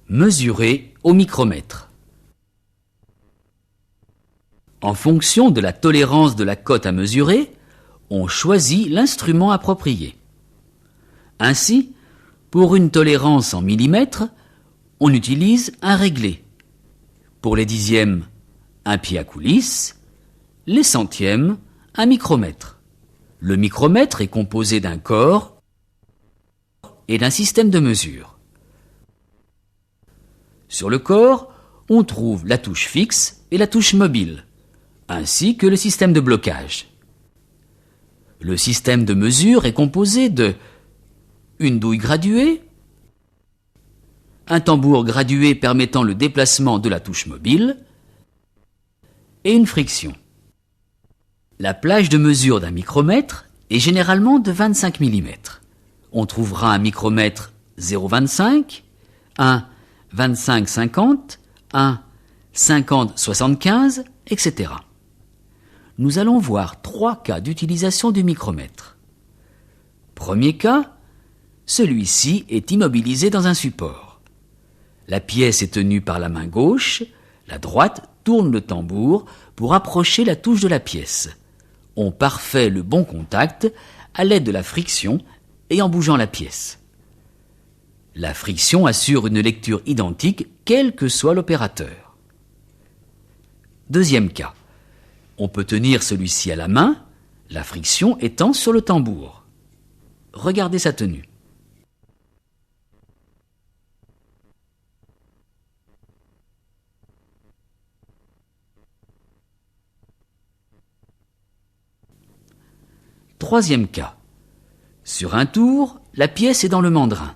Mesurer au micromètre. En fonction de la tolérance de la cote à mesurer, on choisit l'instrument approprié. Ainsi, pour une tolérance en millimètres, on utilise un réglé. Pour les dixièmes, un pied à coulisse. Les centièmes, un micromètre. Le micromètre est composé d'un corps et d'un système de mesure. Sur le corps, on trouve la touche fixe et la touche mobile, ainsi que le système de blocage. Le système de mesure est composé de une douille graduée, un tambour gradué permettant le déplacement de la touche mobile et une friction. La plage de mesure d'un micromètre est généralement de 25 mm. On trouvera un micromètre 0,25, un 25-50, un 50-75, etc. Nous allons voir 3 cas d'utilisation du micromètre. Premier cas, celui-ci est immobilisé dans un support. La pièce est tenue par la main gauche, la droite tourne le tambour pour approcher la touche de la pièce. On parfait le bon contact à l'aide de la friction et en bougeant la pièce. La friction assure une lecture identique quel que soit l'opérateur. Deuxième cas. On peut tenir celui-ci à la main, la friction étant sur le tambour. Regardez sa tenue. Troisième cas. Sur un tour, la pièce est dans le mandrin.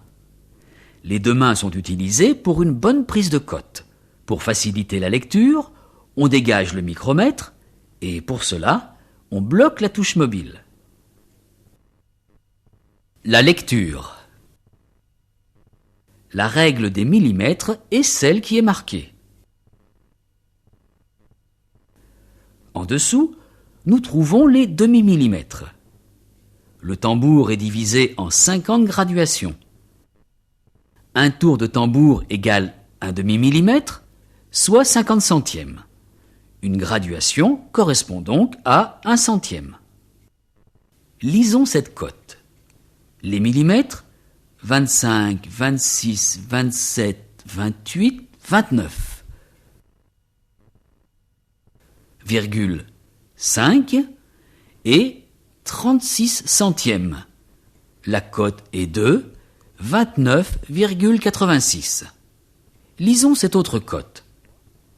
Les deux mains sont utilisées pour une bonne prise de cote. Pour faciliter la lecture, on dégage le micromètre et pour cela, on bloque la touche mobile. La lecture. La règle des millimètres est celle qui est marquée. En dessous, nous trouvons les demi-millimètres. Le tambour est divisé en 50 graduations. Un tour de tambour égale un demi-millimètre, soit 50 centièmes. Une graduation correspond donc à 1 centième. Lisons cette cote. Les millimètres, 25, 26, 27, 28, 29. Virgule 5 et 36 centièmes. La cote est de 29,86. Lisons cette autre cote.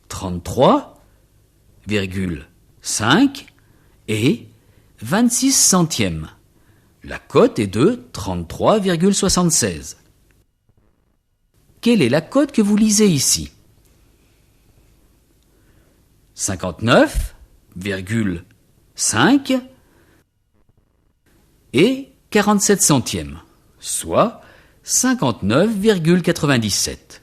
33,5 et 26 centièmes. La cote est de 33,76. Quelle est la cote que vous lisez ici? 59,5 et 47 centièmes, soit 59,97.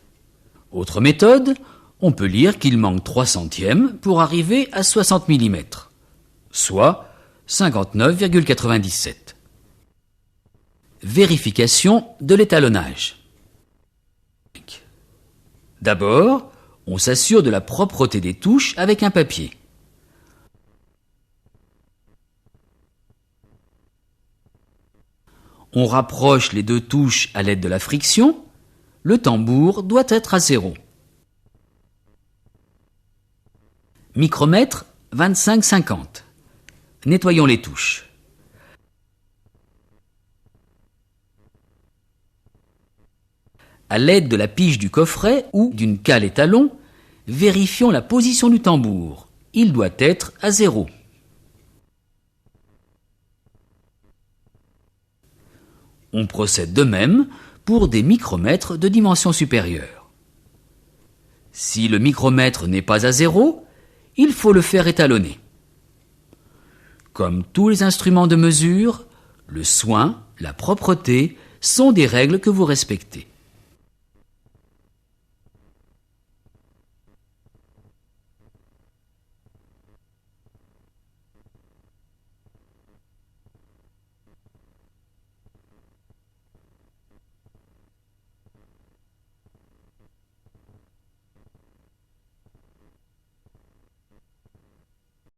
Autre méthode, on peut lire qu'il manque 3 centièmes pour arriver à 60 mm, soit 59,97. Vérification de l'étalonnage. D'abord, on s'assure de la propreté des touches avec un papier. On rapproche les deux touches à l'aide de la friction. Le tambour doit être à 0. Micromètre 25-50. Nettoyons les touches. À l'aide de la pige du coffret ou d'une cale étalon, vérifions la position du tambour. Il doit être à 0. On procède de même pour des micromètres de dimension supérieure. Si le micromètre n'est pas à 0, il faut le faire étalonner. Comme tous les instruments de mesure, le soin, la propreté sont des règles que vous respectez.